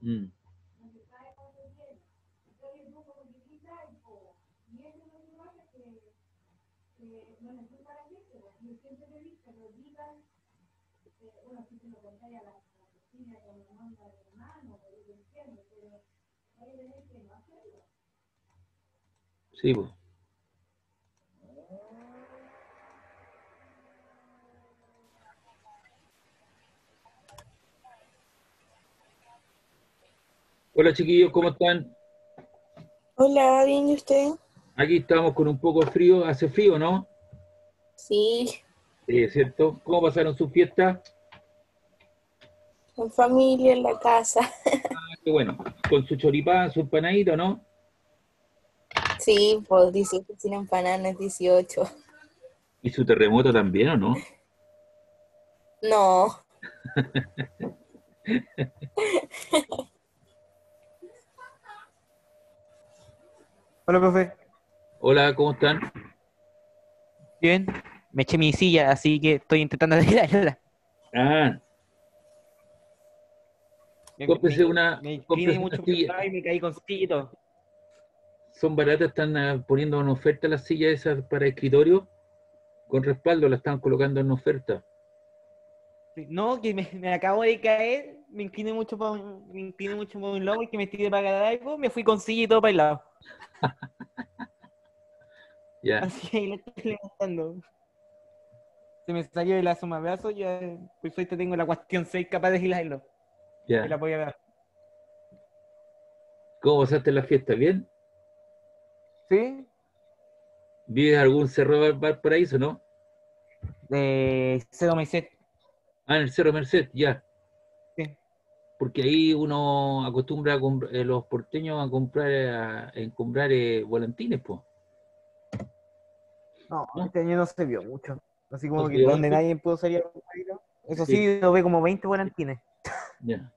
Mm. Sí, pues. Hola chiquillos, ¿cómo están? Hola, bien, ¿y usted? Aquí estamos con un poco de frío, hace frío, ¿no? Sí, Sí, es cierto. ¿Cómo pasaron sus fiestas? en familia, en la casa. Ah, qué bueno, con su choripán, su empanadito, ¿no? Sí, pues 18 sin empanadas, 18. Y su terremoto también, ¿o no? No, Hola, profe. Hola, ¿cómo están? Bien. Me eché mi silla, así que estoy intentando arreglarla. Ah, cómprese una, Me incliné cómprese una mucho por el silla. lado y me caí con silla y todo. Son baratas, están poniendo en oferta las sillas esas para escritorio, con respaldo, las están colocando en oferta. Sí, no, que me acabo de caer, me incliné mucho por un lado y que me tiré para agarrar algo, me fui con silla y todo para el lado. Ya, Así que ahí la estoy levantando. Se me salió el asomabrazo, ya por suerte tengo la cuestión 6 capaz de gilarlo. Y la ya. voy a ver. ¿Cómo pasaste la fiesta? ¿Bien? ¿Sí? ¿Vives algún cerro de Valparaíso, no? Cero meses. Ah, en el Cerro Merced, ya. Sí. Porque ahí uno acostumbra los porteños a comprar, comprar volantines, pues, No, ¿no? este año no se vio mucho. Así ¿No como se que dio donde harto? nadie pudo salir a comprarlo. Eso Sí, sí, lo ve como 20 volantines. ya,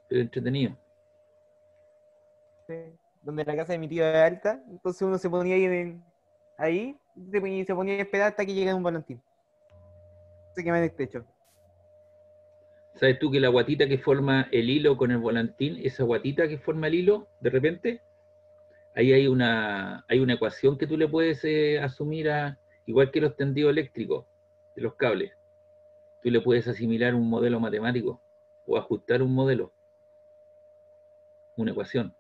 pero entretenido. Sí, donde la casa de mi tío era alta, entonces uno se ponía ahí y se ponía a esperar hasta que llegara un volantín. Se quema en el techo. ¿Sabes tú que la guatita que forma el hilo con el volantín, esa guatita que forma el hilo, de repente, ahí hay una ecuación que tú le puedes asumir igual que los tendidos eléctricos de los cables, tú le puedes asimilar un modelo matemático o ajustar un modelo, una ecuación,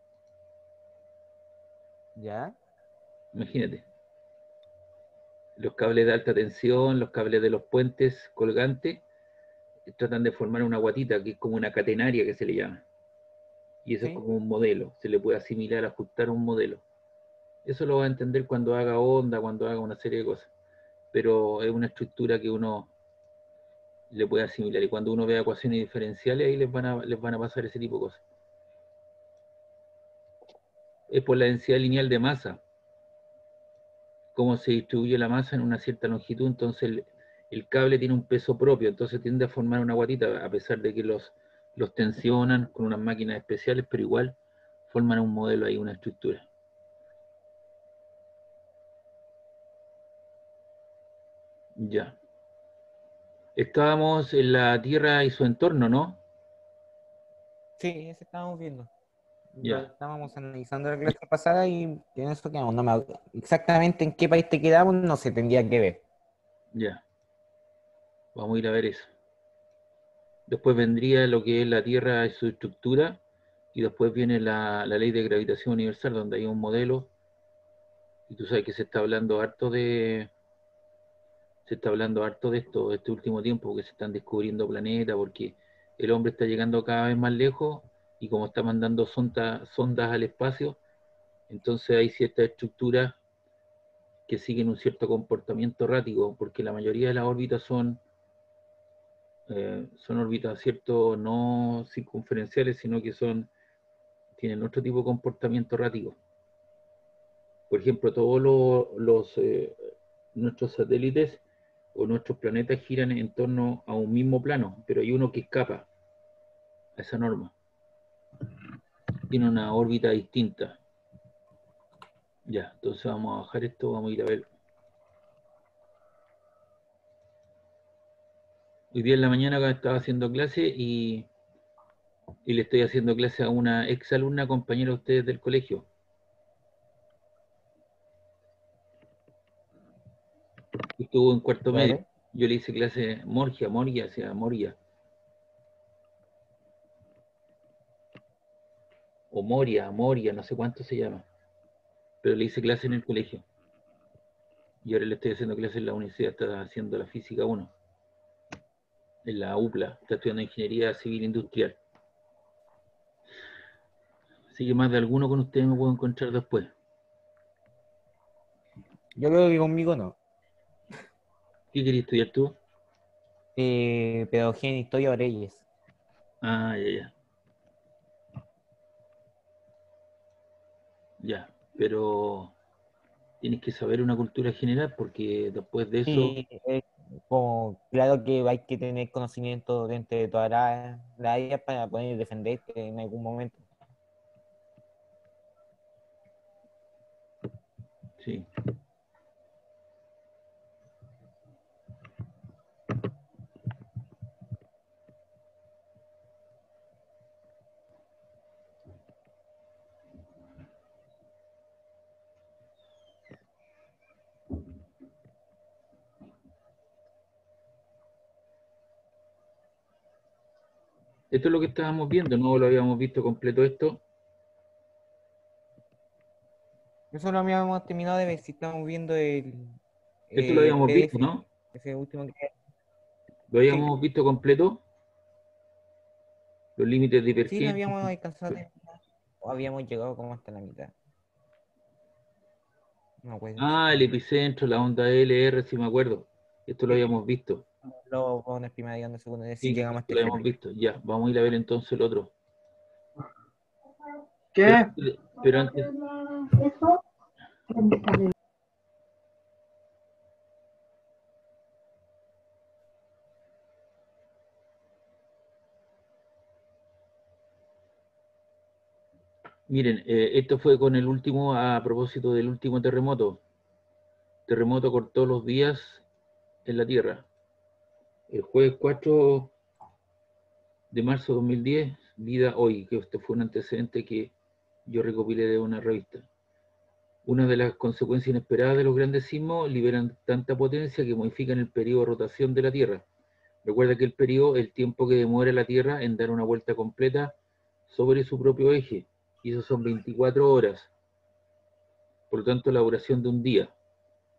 ¿Ya? imagínate. Los cables de alta tensión, los cables de los puentes colgantes, tratan de formar una guatita que es como una catenaria que se le llama. Y eso es ¿Sí? como un modelo, se le puede asimilar, ajustar un modelo. Eso lo va a entender cuando haga onda, cuando haga una serie de cosas. Pero es una estructura que uno le puede asimilar. Y cuando uno ve ecuaciones diferenciales, ahí les van a pasar ese tipo de cosas. Es por la densidad lineal de masa, cómo se distribuye la masa en una cierta longitud, entonces el cable tiene un peso propio, entonces tiende a formar una guatita, a pesar de que los tensionan con unas máquinas especiales, pero igual forman un modelo ahí, una estructura. Ya. Estábamos en la Tierra y su entorno, ¿no? Sí, ese estábamos viendo. Lo Ya, estábamos analizando la clase pasada y en eso quedamos. Exactamente en qué país te quedamos no se tendría que ver. ya. Vamos a ir a ver eso. Después vendría lo que es la Tierra y su estructura, y después viene la ley de gravitación universal, donde hay un modelo, y tú sabes que se está hablando harto de esto este último tiempo, porque se están descubriendo planetas, porque el hombre está llegando cada vez más lejos, y como está mandando sondas al espacio, entonces hay ciertas estructuras que siguen un cierto comportamiento errático, porque la mayoría de las órbitas son órbitas, ¿cierto? No circunferenciales, sino que tienen otro tipo de comportamiento errático. Por ejemplo, nuestros satélites o nuestros planetas giran en torno a un mismo plano, pero hay uno que escapa a esa norma. Tiene una órbita distinta. Ya, entonces vamos a bajar esto, vamos a ir a ver. Hoy día en la mañana acá estaba haciendo clase Y le estoy haciendo clase a una ex alumna, compañera de ustedes del colegio. Estuvo en cuarto medio. ¿Vale? Yo le hice clase Moria, o sea, Moria. O Moria, no sé cuánto se llama. Pero le hice clase en el colegio. Y ahora le estoy haciendo clase en la universidad, está haciendo la física 1. En la UPLA, está estudiando ingeniería civil industrial. Así que más de alguno con ustedes me puedo encontrar después. Yo creo que conmigo no. ¿Qué querías estudiar tú? Pedagogía en Historia o Leyes. Ah, ya. Ya, pero tienes que saber una cultura general porque después de eso, Sí, es como, claro que hay que tener conocimiento dentro de todas las áreas para poder defenderte en algún momento. sí. Esto es lo que estábamos viendo, no lo habíamos visto completo esto. Eso lo habíamos terminado de ver si estamos viendo Esto lo el habíamos visto, PDF, ¿no? ese último que... Lo Sí, habíamos visto completo, los límites sí, lo divergentes. habíamos alcanzado a terminar, o habíamos llegado como hasta la mitad. No me acuerdo. Ah, el epicentro, la onda LR, sí me acuerdo. Esto lo Sí, habíamos visto. luego vamos a la primera y onda segunda, si Sí, llegamos esto hasta lo ese habíamos punto. visto. Ya, vamos a ir a ver entonces el otro. Pero ¿Qué? antes, pero antes, miren, esto fue con el último, a propósito del último terremoto. Terremoto cortó los días en la Tierra. El jueves 4 de marzo de 2010, vida hoy, que esto fue un antecedente que yo recopilé de una revista. Una de las consecuencias inesperadas de los grandes sismos liberan tanta potencia que modifican el periodo de rotación de la Tierra. Recuerda que el periodo es el tiempo que demora la Tierra en dar una vuelta completa sobre su propio eje, y eso son 24 horas. Por lo tanto, la duración de un día.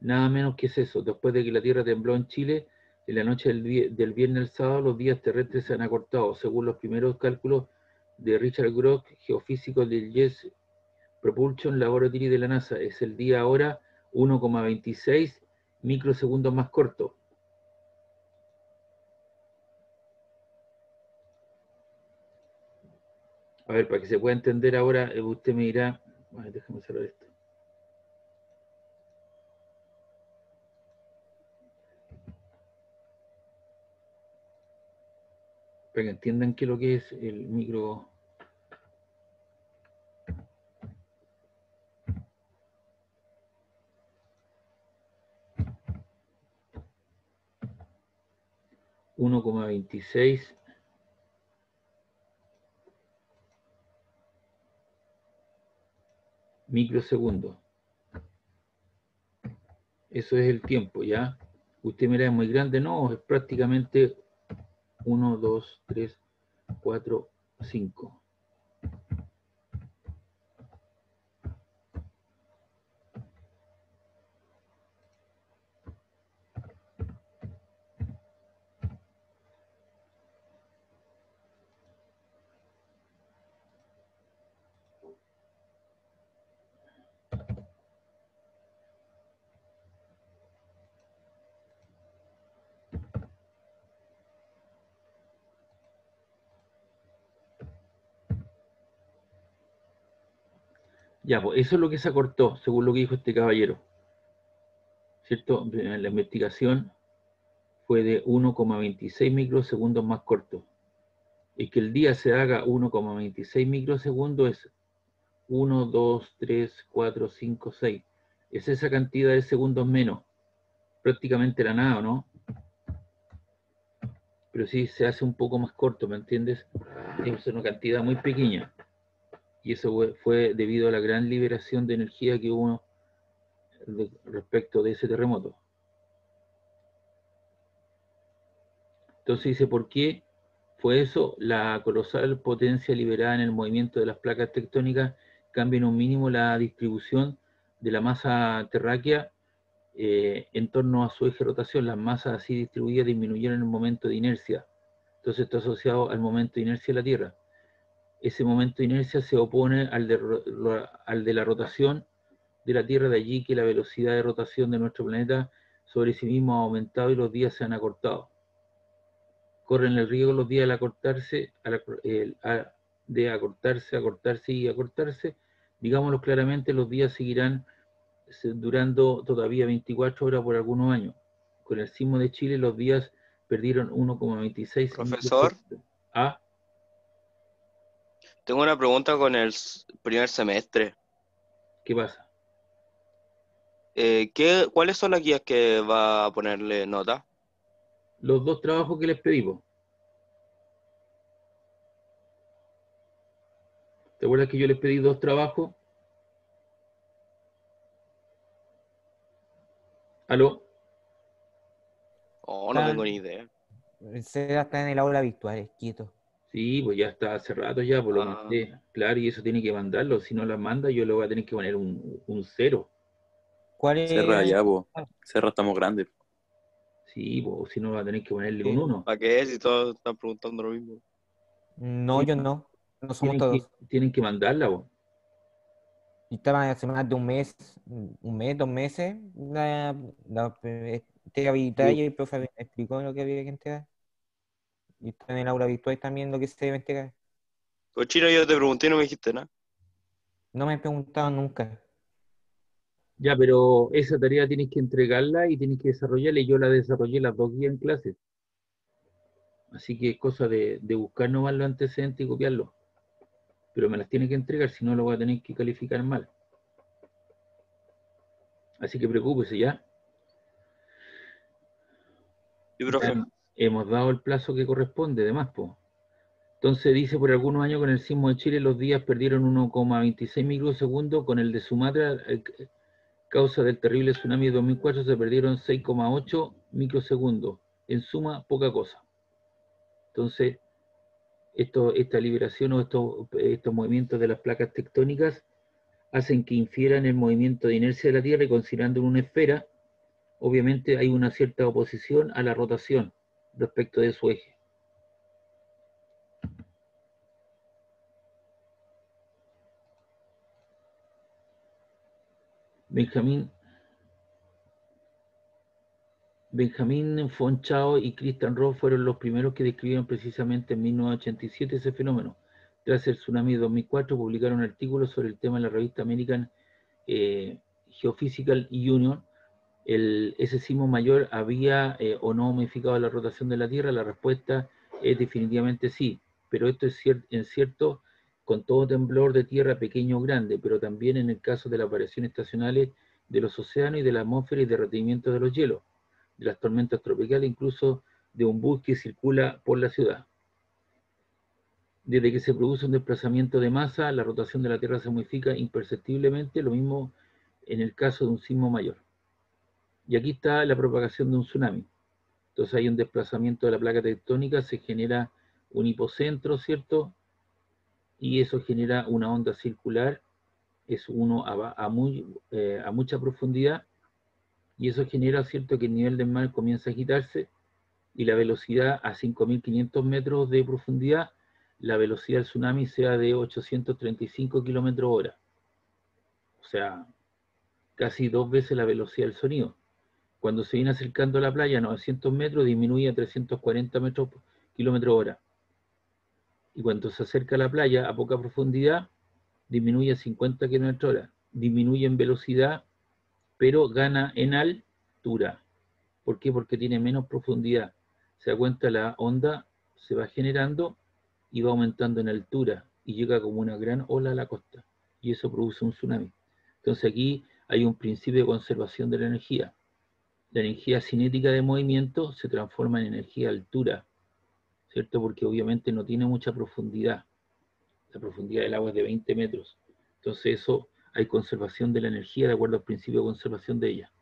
Nada menos que es eso. Después de que la Tierra tembló en Chile, en la noche del viernes al sábado, los días terrestres se han acortado, según los primeros cálculos de Richard Gross, geofísico del Jet Propulsion Laboratory de la NASA. Es el día ahora 1,26 microsegundos más corto. A ver, para que se pueda entender ahora, usted me dirá, a ver, déjame cerrar esto. Para que entiendan qué es lo que es el micro. Uno coma 26 microsegundos. Eso es el tiempo, ¿ya? Usted mira, es muy grande, no, es prácticamente 1, 2, 3, 4, 5. Ya, pues eso es lo que se acortó, según lo que dijo este caballero, ¿cierto? La investigación fue de 1,26 microsegundos más corto. Y que el día se haga 1,26 microsegundos es 1, 2, 3, 4, 5, 6. Es esa cantidad de segundos menos. Prácticamente la nada, ¿no? pero sí se hace un poco más corto, ¿me entiendes? Es una cantidad muy pequeña. Y eso fue debido a la gran liberación de energía que hubo respecto de ese terremoto. Entonces dice, ¿por qué fue eso? La colosal potencia liberada en el movimiento de las placas tectónicas cambia en un mínimo la distribución de la masa terráquea en torno a su eje de rotación. Las masas así distribuidas disminuyeron en el momento de inercia. Entonces está asociado al momento de inercia de la Tierra. Ese momento de inercia se opone al de la rotación de la Tierra, de allí que la velocidad de rotación de nuestro planeta sobre sí mismo ha aumentado y los días se han acortado. Corren el riesgo los días de acortarse y acortarse. Digámoslo claramente, los días seguirán durando todavía 24 horas por algunos años. Con el sismo de Chile los días perdieron 1,26 Profesor, ¿Ah? tengo una pregunta con el primer semestre. ¿Qué pasa? ¿Cuáles son las guías que va a ponerle nota? Los dos trabajos que les pedimos. ¿Te acuerdas que yo les pedí dos trabajos? ¿Aló? Oh, no tengo ni idea. El SEDA está en el aula virtual, es quieto. Sí, pues ya está hace rato ya, pues lo mandé. Claro, y eso tiene que mandarlo. Si no las manda, yo le voy a tener que poner un cero. ¿Cuál Cerra es? ya, po. Cerra, estamos grandes. Sí, pues si no va a tener que ponerle un Sí. 1. ¿Para qué? Si todos están preguntando lo mismo. No, yo no. No somos todos. Tienen que mandarla, pues. Y estaba hace más de un mes, 2 meses, entrega habilitada y el profe me explicó lo que había que entregar. Y está en el aula virtual también lo que se debe entregar. Pues Chino, yo te pregunté y no me dijiste nada. No me he preguntado nunca. Ya, pero esa tarea tienes que entregarla y tienes que desarrollarla. Y yo la desarrollé las dos guías en clase. Así que es cosa de buscar nomás los antecedentes y copiarlo. Pero me las tiene que entregar, si no lo voy a tener que calificar mal. Así que preocúpese ya. Sí, profe. Ya hemos dado el plazo que corresponde, de más, pues. Entonces dice, por algunos años con el sismo de Chile los días perdieron 1,26 microsegundos, con el de Sumatra, causa del terrible tsunami de 2004, se perdieron 6,8 microsegundos. En suma, poca cosa. Entonces, esta liberación o estos movimientos de las placas tectónicas hacen que infieran el movimiento de inercia de la Tierra, y considerando una esfera, obviamente hay una cierta oposición a la rotación respecto de su eje. Benjamin von Chao y Christian Roth fueron los primeros que describieron precisamente en 1987 ese fenómeno. Tras el tsunami de 2004, publicaron artículos sobre el tema en la revista American Geophysical Union. ¿Ese sismo mayor había o no modificado la rotación de la Tierra? La respuesta es definitivamente sí, pero esto es cierto con todo temblor de tierra pequeño o grande, pero también en el caso de las variaciones estacionales de los océanos y de la atmósfera y derretimiento de los hielos, de las tormentas tropicales, incluso de un bus que circula por la ciudad. Desde que se produce un desplazamiento de masa, la rotación de la Tierra se modifica imperceptiblemente, lo mismo en el caso de un sismo mayor. Y aquí está la propagación de un tsunami. Entonces hay un desplazamiento de la placa tectónica, se genera un hipocentro, ¿cierto? Y eso genera una onda circular, es uno a mucha profundidad, y eso genera, ¿cierto?, que el nivel del mar comienza a agitarse, y la velocidad a 5.500 metros de profundidad, la velocidad del tsunami sea de 835 kilómetros hora. O sea, casi 2 veces la velocidad del sonido. Cuando se viene acercando a la playa a 900 metros, disminuye a 340 kilómetros hora. Y cuando se acerca a la playa a poca profundidad, disminuye a 50 kilómetros hora. Disminuye en velocidad, pero gana en altura. ¿Por qué? Porque tiene menos profundidad. Se da cuenta, la onda se va generando y va aumentando en altura y llega como una gran ola a la costa. Y eso produce un tsunami. Entonces aquí hay un principio de conservación de la energía. La energía cinética de movimiento se transforma en energía de altura, ¿cierto? Porque obviamente no tiene mucha profundidad. La profundidad del agua es de 20 metros. Entonces eso, hay conservación de la energía de acuerdo al principio de conservación de ella.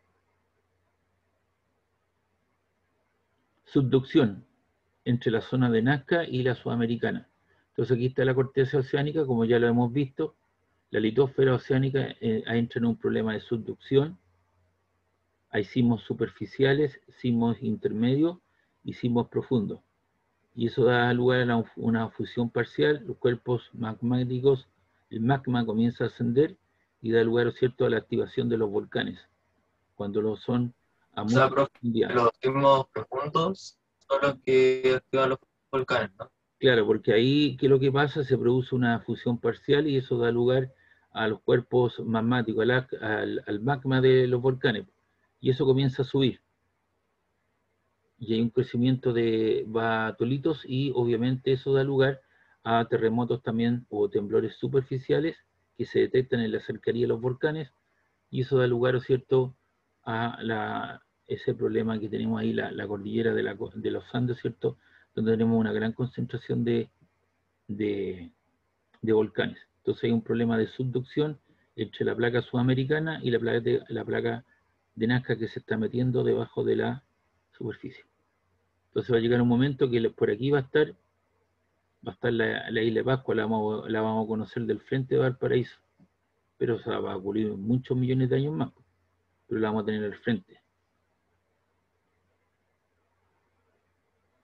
Subducción entre la zona de Nazca y la sudamericana. Entonces aquí está la corteza oceánica, como ya lo hemos visto. La litosfera oceánica entra en un problema de subducción. Hay sismos superficiales, sismos intermedios y sismos profundos. Y eso da lugar a una fusión parcial, los cuerpos magmáticos, el magma comienza a ascender y da lugar, ¿cierto?, a la activación de los volcanes, cuando lo son a O sea, mucha profe, profundidad. los sismos profundos son los que activan los volcanes, ¿no? Claro, porque ahí, ¿qué es lo que pasa? Se produce una fusión parcial y eso da lugar a los cuerpos magmáticos, al magma de los volcanes. Y eso comienza a subir. Y hay un crecimiento de batolitos y obviamente eso da lugar a terremotos también o temblores superficiales que se detectan en la cercanía de los volcanes y eso da lugar, ¿cierto?, a ese problema que tenemos ahí, la cordillera de los Andes, ¿cierto?, donde tenemos una gran concentración de volcanes. Entonces hay un problema de subducción entre la placa sudamericana y la placa de Nazca que se está metiendo debajo de la superficie. Entonces va a llegar un momento que por aquí va a estar la isla de Pascua, la vamos a conocer del frente de Valparaíso, pero o sea, va a ocurrir muchos millones de años más, pero la vamos a tener al frente.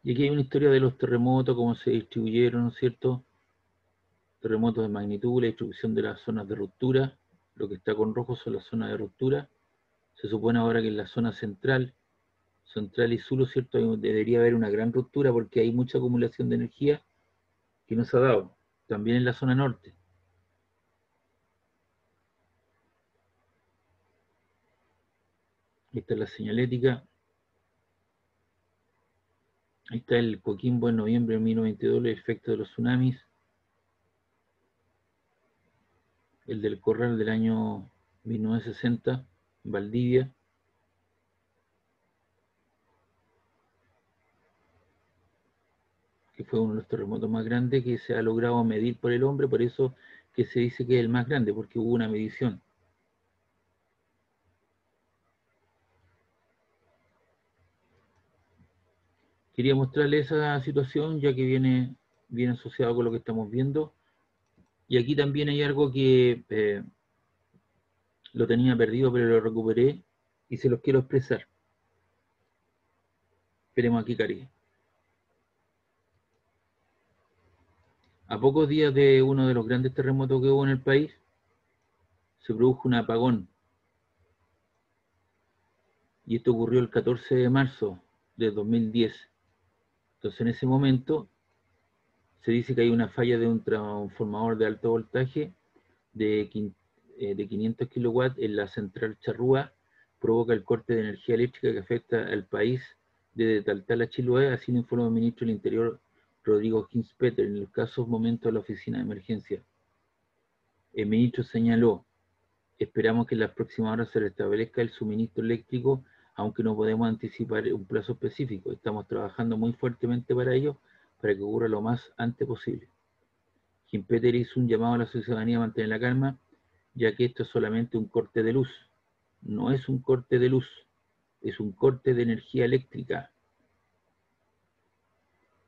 Y aquí hay una historia de los terremotos, cómo se distribuyeron, ¿no es cierto? Terremotos de magnitud, la distribución de las zonas de ruptura, lo que está con rojo son las zonas de ruptura. Se supone ahora que en la zona central y sur, ¿cierto?, debería haber una gran ruptura porque hay mucha acumulación de energía que no se ha dado, también en la zona norte. Esta es la señalética. Ahí está el Coquimbo en noviembre de 1922, el efecto de los tsunamis. El del Corral del año 1960, Valdivia. Que fue uno de los terremotos más grandes que se ha logrado medir por el hombre, por eso que se dice que es el más grande, porque hubo una medición. Quería mostrarles esa situación, ya que viene asociado con lo que estamos viendo. Y aquí también hay algo que lo tenía perdido, pero lo recuperé y se los quiero expresar. Esperemos aquí, Cari. A pocos días de uno de los grandes terremotos que hubo en el país, se produjo un apagón. Y esto ocurrió el 14 de marzo de 2010. Entonces, en ese momento, se dice que hay una falla de un transformador de alto voltaje de 500 kilowatts en la central Charrúa, provoca el corte de energía eléctrica que afecta al país desde Taltal a Chiloé, así lo informó el ministro del Interior, Rodrigo Hinspeter, en los casos momentos de la oficina de emergencia. El ministro señaló: esperamos que en las próximas horas se restablezca el suministro eléctrico, aunque no podemos anticipar un plazo específico. Estamos trabajando muy fuertemente para ello, para que ocurra lo más antes posible. Hinspeter hizo un llamado a la ciudadanía a mantener la calma, ya que esto es solamente un corte de luz. No es un corte de luz, es un corte de energía eléctrica.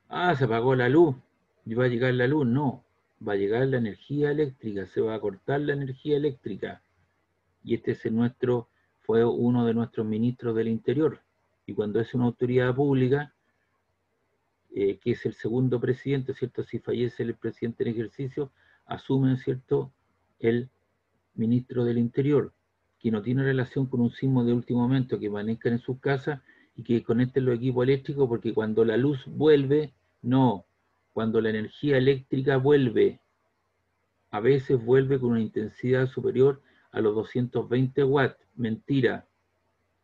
Ah, se apagó la luz, y va a llegar la luz. No, va a llegar la energía eléctrica, se va a cortar la energía eléctrica. Y este fue uno de nuestros ministros del Interior. Y cuando es una autoridad pública, que es el segundo presidente, ¿cierto? Si fallece el presidente en ejercicio, asume, ¿cierto?, el ministro del Interior, que no tiene relación con un sismo de último momento, que manejan en sus casas y que conecten los equipos eléctricos, porque cuando la luz vuelve, no, cuando la energía eléctrica vuelve, a veces vuelve con una intensidad superior a los 220 watts. Mentira.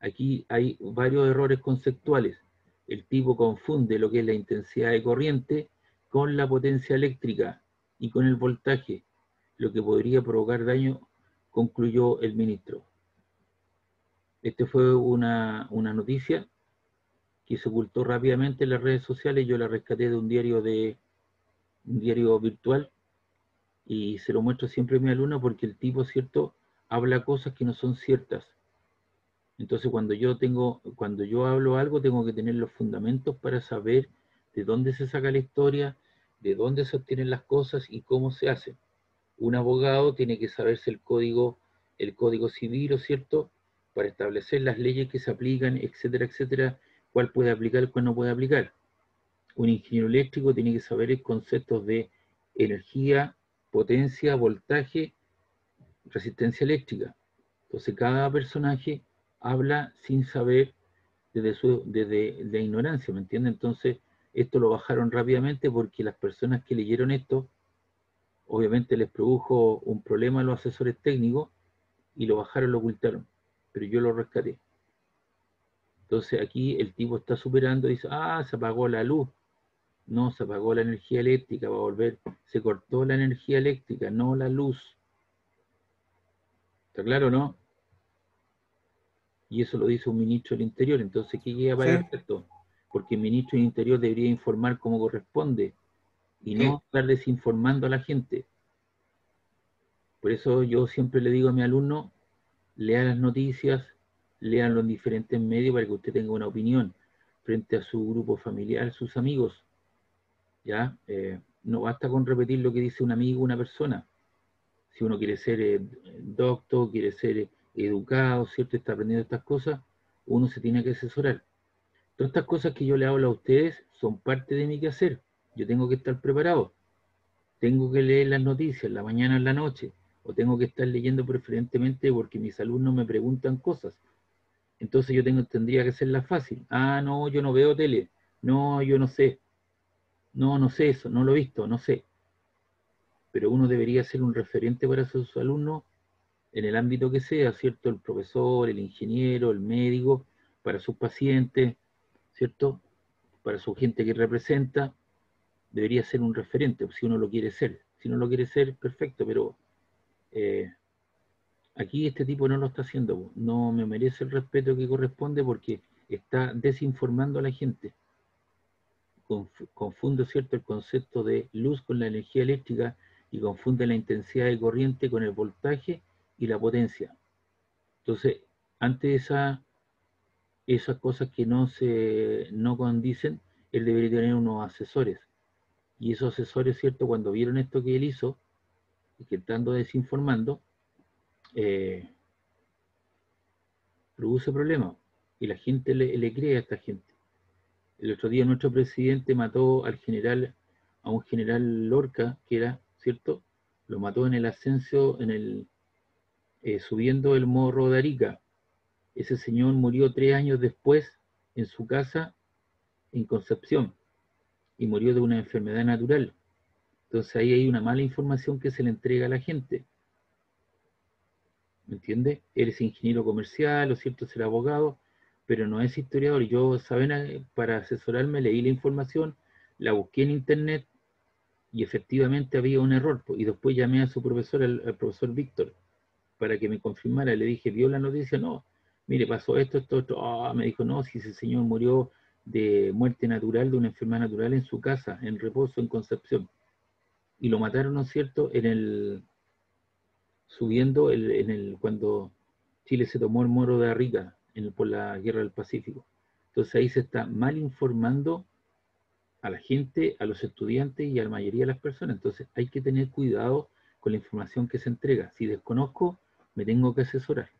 Aquí hay varios errores conceptuales. El tipo confunde lo que es la intensidad de corriente con la potencia eléctrica y con el voltaje, lo que podría provocar daño, concluyó el ministro. Esta fue una noticia que se ocultó rápidamente en las redes sociales. Yo la rescaté de un diario virtual y se lo muestro siempre a mi alumno porque el tipo, ¿cierto?, habla cosas que no son ciertas. Entonces cuando yo hablo algo tengo que tener los fundamentos para saber de dónde se saca la historia, de dónde se obtienen las cosas y cómo se hace. Un abogado tiene que saberse el código civil, ¿cierto?, para establecer las leyes que se aplican, etcétera, etcétera, cuál puede aplicar, cuál no puede aplicar. Un ingeniero eléctrico tiene que saber conceptos de energía, potencia, voltaje, resistencia eléctrica. Entonces cada personaje habla sin saber desde la ignorancia, ¿me entiende? Entonces esto lo bajaron rápidamente porque las personas que leyeron esto, obviamente les produjo un problema a los asesores técnicos y lo bajaron, lo ocultaron, pero yo lo rescaté. Entonces aquí el tipo está superando y dice, se apagó la luz. No, se apagó la energía eléctrica, va a volver, se cortó la energía eléctrica, no la luz. ¿Está claro, no? Y eso lo dice un ministro del Interior. Entonces, ¿qué llega para Sí. esto? Porque el ministro del Interior debería informar como corresponde y no estar desinformando a la gente. Por eso yo siempre le digo a mi alumno, lea las noticias, léanlo en diferentes medios para que usted tenga una opinión frente a su grupo familiar, sus amigos. ¿Ya? No basta con repetir lo que dice un amigo, una persona. Si uno quiere ser doctor, quiere ser educado, ¿cierto? Está aprendiendo estas cosas, uno se tiene que asesorar. Todas estas cosas que yo le hablo a ustedes son parte de mi quehacer. Yo tengo que estar preparado. Tengo que leer las noticias en la mañana, en la noche, o tengo que estar leyendo preferentemente porque mis alumnos me preguntan cosas. Entonces yo tendría que hacerla fácil. No, yo no veo tele. No, yo no sé. No, no sé eso, no lo he visto, no sé. Pero uno debería ser un referente para sus alumnos en el ámbito que sea, ¿cierto? El profesor, el ingeniero, el médico, para sus pacientes, ¿cierto? Para su gente que representa, debería ser un referente, si uno lo quiere ser. Si no lo quiere ser, perfecto, pero aquí este tipo no lo está haciendo, no me merece el respeto que corresponde porque está desinformando a la gente. Confunde, ¿cierto?, el concepto de luz con la energía eléctrica y confunde la intensidad de corriente con el voltaje y la potencia. Entonces, ante esas cosas que no condicen, él debería tener unos asesores. Y esos asesores, ¿cierto?, cuando vieron esto que él hizo, y que estando desinformando, produce problemas. Y la gente le cree a esta gente. El otro día nuestro presidente mató a un general Lorca, que era, ¿cierto? Lo mató en el ascenso, subiendo el Morro de Arica. Ese señor murió 3 años después en su casa en Concepción y murió de una enfermedad natural. Entonces ahí hay una mala información que se le entrega a la gente. ¿Me entiende? Él es ingeniero comercial, lo cierto, será abogado, pero no es historiador. Yo, ¿saben? Para asesorarme leí la información, la busqué en internet y efectivamente había un error. Y después llamé a su profesor, al profesor Víctor, para que me confirmara. Le dije, ¿vio la noticia? No. Mire, pasó esto. Me dijo, no, si ese señor murió de muerte natural, de una enfermedad natural en su casa, en reposo, en Concepción. Y lo mataron, ¿no es cierto?, subiendo cuando Chile se tomó el Morro de Arica por la Guerra del Pacífico. Entonces ahí se está mal informando a la gente, a los estudiantes y a la mayoría de las personas. Entonces hay que tener cuidado con la información que se entrega. Si desconozco, me tengo que asesorar.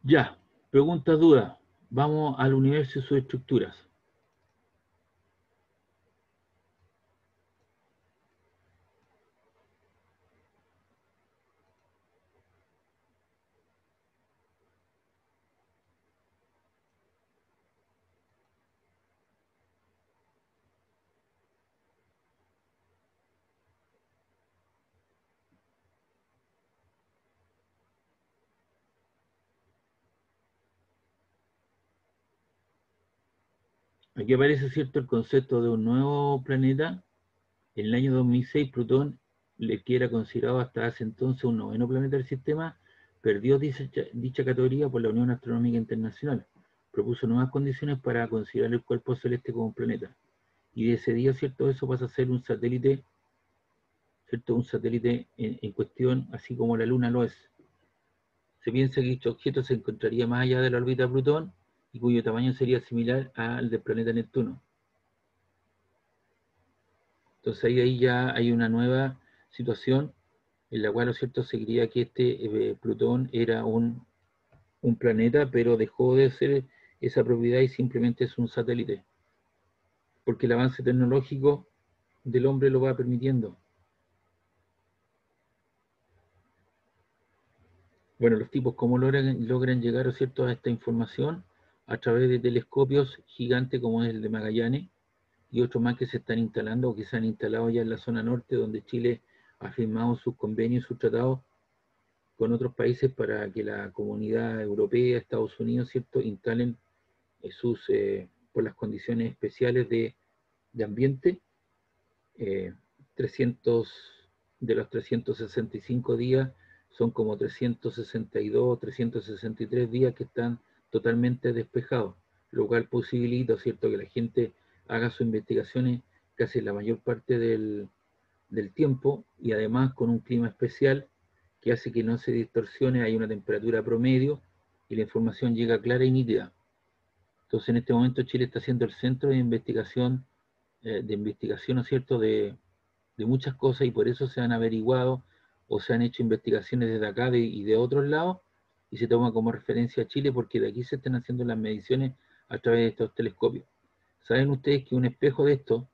Ya, preguntas, dudas. Vamos al universo y sus estructuras. Aquí aparece, ¿cierto?, el concepto de un nuevo planeta. En el año 2006, Plutón, que era considerado hasta hace entonces un noveno planeta del sistema, perdió dicha categoría por la Unión Astronómica Internacional. Propuso nuevas condiciones para considerar el cuerpo celeste como un planeta. Y de ese día, ¿cierto? Eso pasa a ser un satélite, ¿cierto? Un satélite en cuestión, así como la Luna lo es. Se piensa que dicho objeto se encontraría más allá de la órbita de Plutón y cuyo tamaño sería similar al del planeta Neptuno. Entonces ahí ya hay una nueva situación en la cual, ¿no es cierto?, se creía que Plutón era un planeta, pero dejó de ser esa propiedad y simplemente es un satélite, porque el avance tecnológico del hombre lo va permitiendo. Bueno, los tipos, ¿cómo logran llegar, ¿no es cierto?, a esta información? A través de telescopios gigantes como es el de Magallanes y otros más que se están instalando o que se han instalado ya en la zona norte, donde Chile ha firmado sus convenios y sus tratados con otros países para que la comunidad europea, Estados Unidos, ¿cierto?, instalen por las condiciones especiales de ambiente, 300 de los 365 días son como 362, 363 días que están totalmente despejados, lo cual posibilita, ¿cierto?, que la gente haga sus investigaciones casi la mayor parte del tiempo y además con un clima especial que hace que no se distorsione, hay una temperatura promedio y la información llega clara y nítida. Entonces en este momento Chile está siendo el centro de investigación, ¿no es cierto?, de muchas cosas y por eso se han averiguado o se han hecho investigaciones desde acá y de otros lados y se toma como referencia a Chile porque de aquí se están haciendo las mediciones a través de estos telescopios. ¿Saben ustedes que un espejo de esto,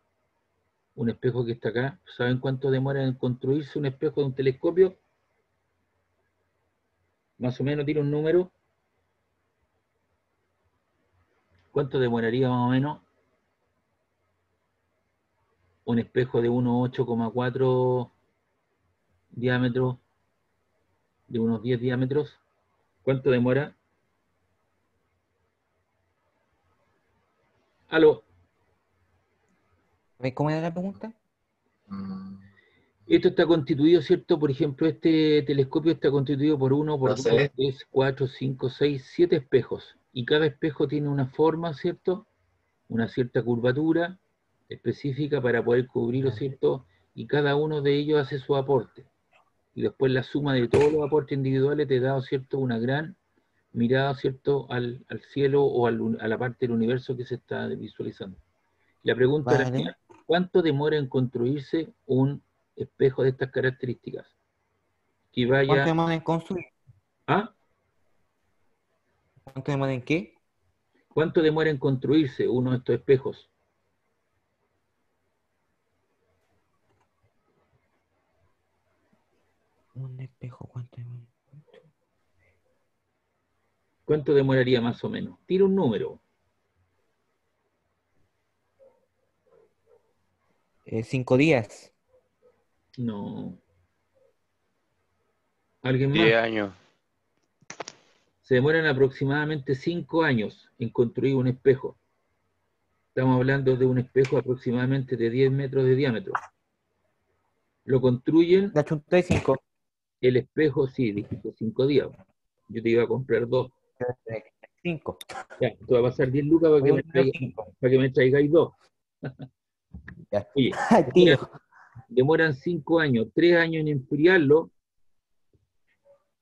un espejo que está acá, ¿saben cuánto demora en construirse un espejo de un telescopio? Más o menos, tira un número. ¿Cuánto demoraría más o menos un espejo de 1,8,4 diámetros, de unos 10 diámetros? ¿Cuánto demora? Aló. ¿Cómo era la pregunta? Esto está constituido, ¿cierto? Por ejemplo, este telescopio está constituido por 1, por No 2, sé. 3, 4, 5, 6, 7 espejos. Y cada espejo tiene una forma, ¿cierto? Una cierta curvatura específica para poder cubrir, ¿cierto? Y cada uno de ellos hace su aporte. Y después la suma de todos los aportes individuales te da, ¿cierto?, una gran mirada, ¿cierto?, al cielo o a la parte del universo que se está visualizando. La pregunta era, Vale. ¿cuánto demora en construirse un espejo de estas características? Que vaya ¿Cuánto demora en construir? a, ¿Cuánto demora en qué? ¿cuánto demora en construirse uno de estos espejos? Un espejo, ¿cuánto demora? ¿Cuánto demoraría más o menos? Tira un número. 5 días. No. ¿Alguien más? 10 años. Se demoran aproximadamente 5 años en construir un espejo. Estamos hablando de un espejo aproximadamente de 10 metros de diámetro. Lo construyen, La chunta de 5. el espejo, sí, dijiste 5 días. Yo te iba a comprar 2. 5. Ya, te va a pasar 10 lucas para Voy que a me, poner 5. para que me traigáis 2. Ya. Oye, Al tiro. demoran 5 años, 3 años en enfriarlo,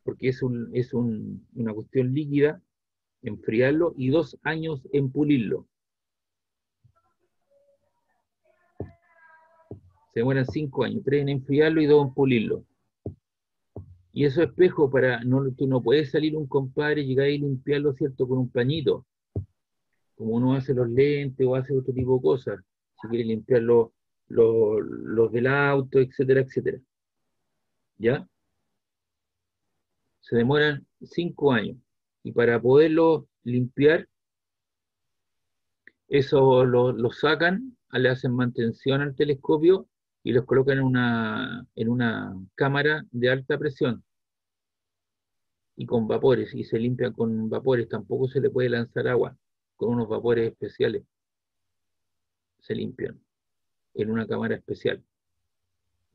porque es una cuestión líquida, enfriarlo, y 2 años en pulirlo. Se demoran 5 años, 3 en enfriarlo y 2 en pulirlo. Y esos espejos, tú no puedes salir un compadre y llegar y limpiarlo, ¿cierto?, con un pañito, como uno hace los lentes o hace otro tipo de cosas, si quiere limpiar los del auto, etcétera, etcétera. ¿Ya? Se demoran 5 años. Y para poderlo limpiar, eso lo sacan, le hacen mantención al telescopio y los colocan en una cámara de alta presión y con vapores, y se limpian con vapores. Tampoco se le puede lanzar agua, con unos vapores especiales se limpian en una cámara especial.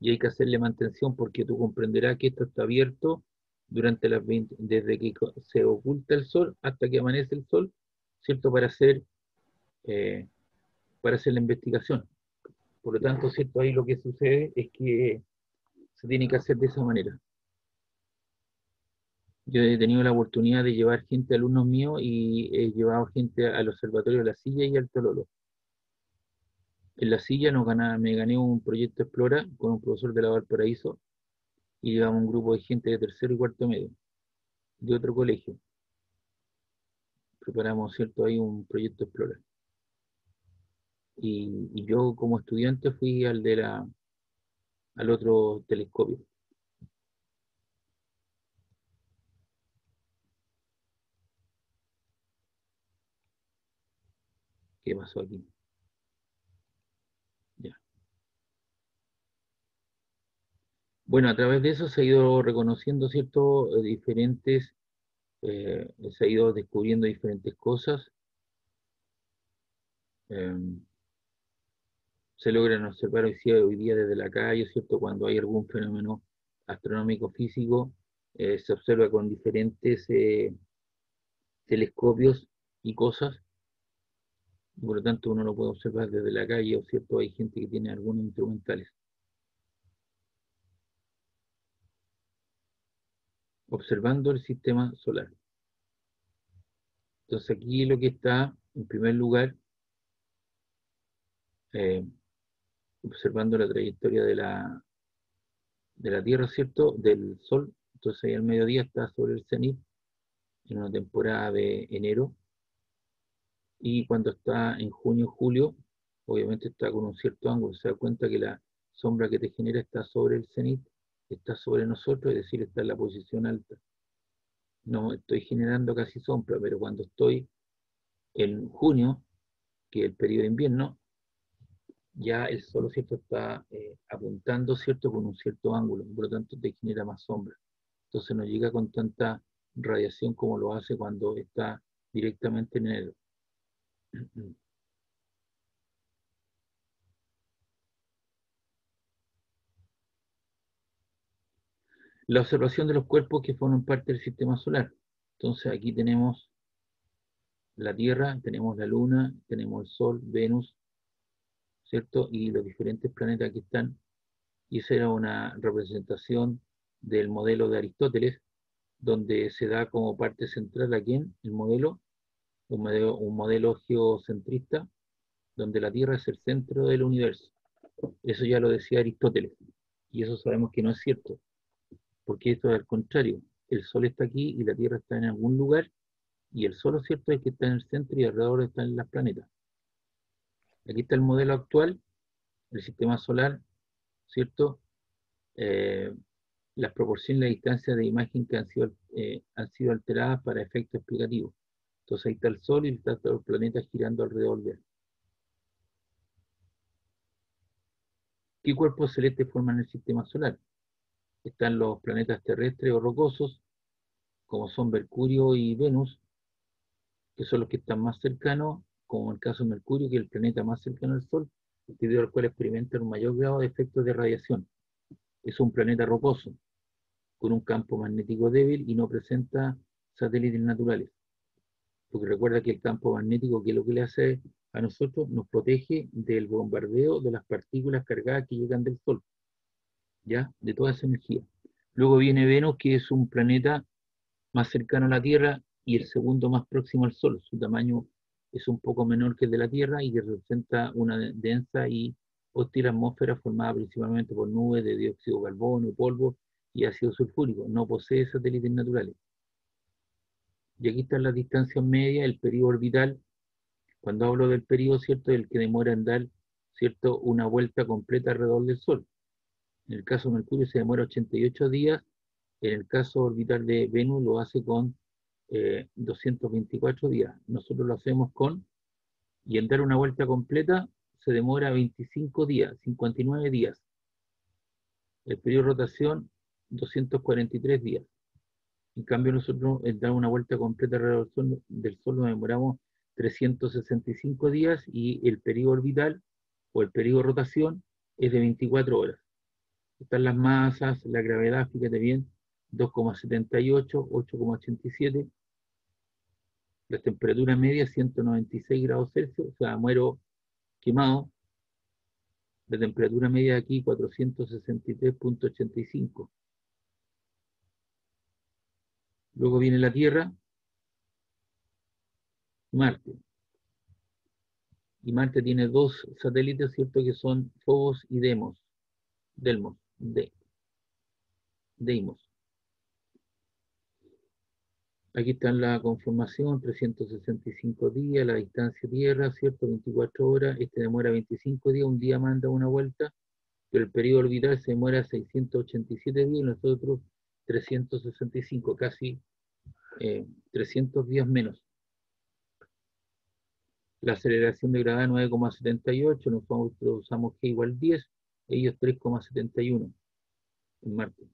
Y hay que hacerle mantención porque tú comprenderás que esto está abierto durante las 20, desde que se oculta el sol hasta que amanece el sol, ¿cierto? Eh, para hacer la investigación. Por lo tanto, ¿cierto? Ahí lo que sucede es que se tiene que hacer de esa manera. Yo he tenido la oportunidad de llevar gente, alumnos míos, y he llevado gente al observatorio de La Silla y al Tololo. En La Silla me gané un proyecto Explora con un profesor de la Valparaíso y llevamos un grupo de gente de tercero y cuarto medio, de otro colegio. Preparamos, ¿cierto? Ahí un proyecto Explora. Y yo como estudiante fui al otro telescopio. ¿Qué pasó aquí? Ya. Bueno, a través de eso se ha ido reconociendo, ¿cierto? Se ha ido descubriendo diferentes cosas. Se logran observar hoy día desde la calle, ¿cierto? Cuando hay algún fenómeno astronómico físico, se observa con diferentes telescopios y cosas. Por lo tanto, uno lo puede observar desde la calle, ¿o cierto? Hay gente que tiene algunos instrumentales. Observando el sistema solar. Entonces aquí lo que está, en primer lugar, observando la trayectoria de la Tierra, ¿cierto? Del Sol. Entonces ahí al mediodía está sobre el cenit, en una temporada de enero. Y cuando está en junio, julio, obviamente está con un cierto ángulo. Se da cuenta que la sombra que te genera está sobre el cenit, está sobre nosotros, es decir, está en la posición alta. No estoy generando casi sombra, pero cuando estoy en junio, que es el periodo de invierno, ya el sol, ¿cierto? Está apuntando, ¿cierto? Con un cierto ángulo, por lo tanto te genera más sombra. Entonces no llega con tanta radiación como lo hace cuando está directamente en enero. La observación de los cuerpos que forman parte del sistema solar. Entonces aquí tenemos la Tierra, tenemos la Luna, tenemos el Sol, Venus, ¿cierto? Y los diferentes planetas que están. Y esa era una representación del modelo de Aristóteles, donde se da como parte central aquí en el modelo, un modelo geocentrista, donde la Tierra es el centro del universo. Eso ya lo decía Aristóteles, y eso sabemos que no es cierto, porque esto es al contrario. El Sol está aquí y la Tierra está en algún lugar, y el Sol, ¿cierto?, es que está en el centro y alrededor están los planetas. Aquí está el modelo actual, el sistema solar, ¿cierto? Las proporciones y la distancia de imagen que han sido alteradas para efectos explicativos. Entonces ahí está el Sol y están los planetas girando alrededor de él. ¿Qué cuerpos celestes forman el sistema solar? Están los planetas terrestres o rocosos, como son Mercurio y Venus, que son los que están más cercanos, como en el caso de Mercurio, que es el planeta más cercano al Sol, debido al cual experimenta un mayor grado de efectos de radiación. Es un planeta rocoso, con un campo magnético débil y no presenta satélites naturales. Porque recuerda que el campo magnético, que es lo que le hace a nosotros, nos protege del bombardeo de las partículas cargadas que llegan del Sol, ¿ya? De toda esa energía. Luego viene Venus, que es un planeta más cercano a la Tierra y el segundo más próximo al Sol. Su tamaño es un poco menor que el de la Tierra y que representa una densa y hostil atmósfera formada principalmente por nubes de dióxido de carbono, polvo y ácido sulfúrico. No posee satélites naturales. Y aquí están las distancias medias, el periodo orbital. Cuando hablo del periodo, ¿cierto?, el que demora en dar, ¿cierto?, una vuelta completa alrededor del Sol. En el caso de Mercurio se demora 88 días, en el caso orbital de Venus lo hace con 224 días. Nosotros lo hacemos y en dar una vuelta completa se demora 25 días, 59 días. El periodo de rotación, 243 días. En cambio, nosotros en dar una vuelta completa alrededor del Sol nos demoramos 365 días y el periodo orbital o el periodo de rotación es de 24 horas. Están las masas, la gravedad, fíjate bien, 2,78, 8,87. La temperatura media 196 grados Celsius, o sea, muero quemado. La temperatura media de aquí 463,85. Luego viene la Tierra, Marte. Y Marte tiene dos satélites, ¿cierto? Que son Phobos y Deimos. Deimos. Aquí está la conformación, 365 días, la distancia Tierra, ¿cierto? 24 horas, este demora 25 días, un día manda una vuelta, pero el periodo orbital se demora 687 días y nosotros 365, casi 300 días menos. La aceleración de gravedad 9,78, nosotros usamos G igual 10, ellos 3,71 en Marte.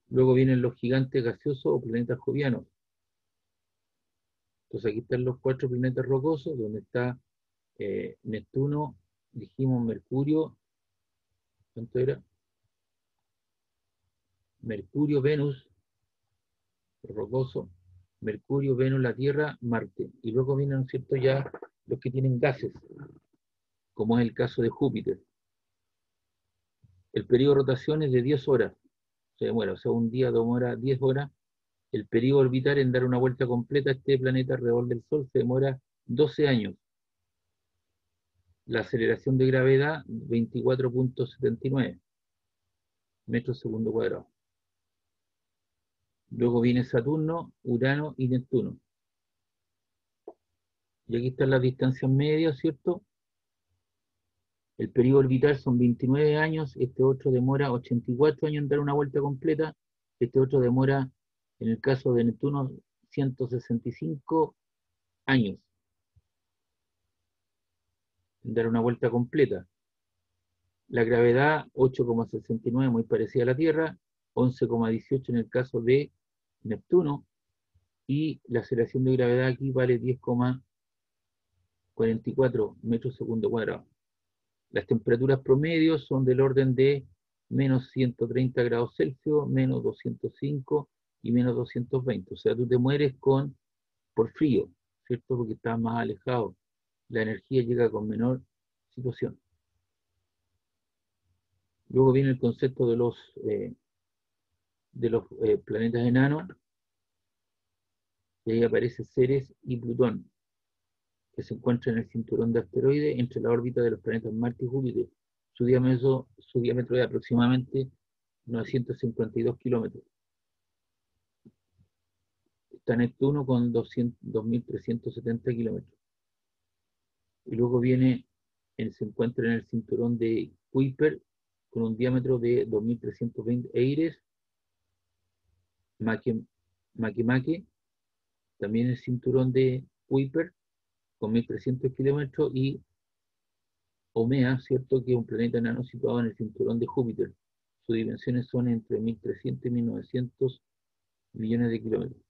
Luego vienen los gigantes gaseosos o planetas jovianos. Entonces aquí están los 4 planetas rocosos, donde está Neptuno, dijimos Mercurio, ¿cuánto era? Mercurio, Venus, rocoso, Mercurio, Venus, la Tierra, Marte. Y luego vienen, ¿cierto?, ya los que tienen gases, como es el caso de Júpiter. El periodo de rotación es de 10 horas. O sea, un día demora 10 horas. El periodo orbital en dar una vuelta completa a este planeta alrededor del Sol se demora 12 años. La aceleración de gravedad, 24,79 metros segundo cuadrado. Luego viene Saturno, Urano y Neptuno. Y aquí están las distancias medias, ¿cierto? El periodo orbital son 29 años, este otro demora 84 años en dar una vuelta completa, este otro demora, en el caso de Neptuno, 165 años en dar una vuelta completa. La gravedad, 8,69, muy parecida a la Tierra, 11,18 en el caso de Neptuno, y la aceleración de gravedad aquí vale 10,44 metros segundo cuadrado. Las temperaturas promedios son del orden de menos 130 grados Celsius, menos 205 y menos 220. O sea, tú te mueres por frío, ¿cierto? Porque estás más alejado. La energía llega con menor situación. Luego viene el concepto de los planetas enanos. Y ahí aparece Ceres y Plutón, que se encuentran en el cinturón de asteroides entre la órbita de los planetas Marte y Júpiter. Su diámetro es aproximadamente 952 kilómetros. Está Neptuno con 2.370 kilómetros. Y luego se encuentra en el cinturón de Kuiper con un diámetro de 2.320 Eires, Makemake, también el cinturón de Kuiper con 1.300 kilómetros, y Haumea, ¿cierto?, que es un planeta enano situado en el cinturón de Júpiter. Sus dimensiones son entre 1.300 y 1.900 millones de kilómetros.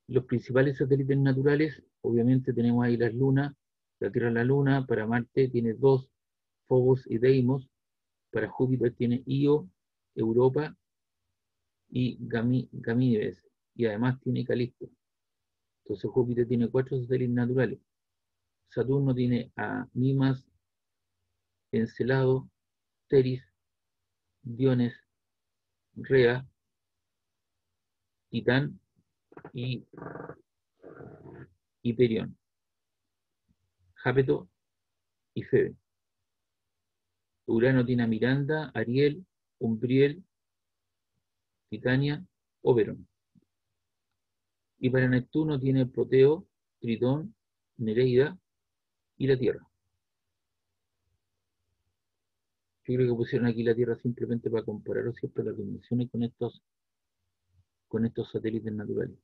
Los principales satélites naturales, obviamente tenemos ahí las lunas, la Tierra es la Luna, para Marte tiene 2, Phobos y Deimos, para Júpiter tiene Io, Europa y Ganímedes, y además tiene Calisto. Entonces Júpiter tiene 4 satélites naturales. Saturno tiene a Mimas, Encelado, Teris, Diones, Rea, Titán y Hiperión, Jápeto y Febe. Urano tiene a Miranda, Ariel, Umbriel, Titania, Oberon. Y para Neptuno tiene Proteo, Tritón, Nereida y la Tierra. Yo creo que pusieron aquí la Tierra simplemente para comparar siempre las dimensiones con estos satélites naturales.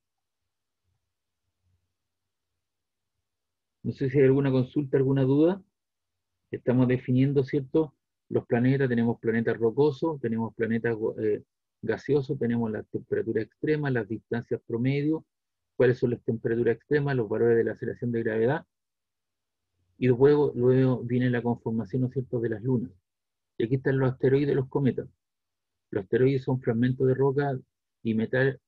No sé si hay alguna consulta, alguna duda. Estamos definiendo, ¿cierto?, los planetas. Tenemos planetas rocosos, tenemos planetas gaseosos, tenemos las temperaturas extremas, las distancias promedio, cuáles son las temperaturas extremas, los valores de la aceleración de gravedad, y luego viene la conformación, ¿no es cierto?, de las lunas. Y aquí están los asteroides y los cometas. Los asteroides son fragmentos de roca y metal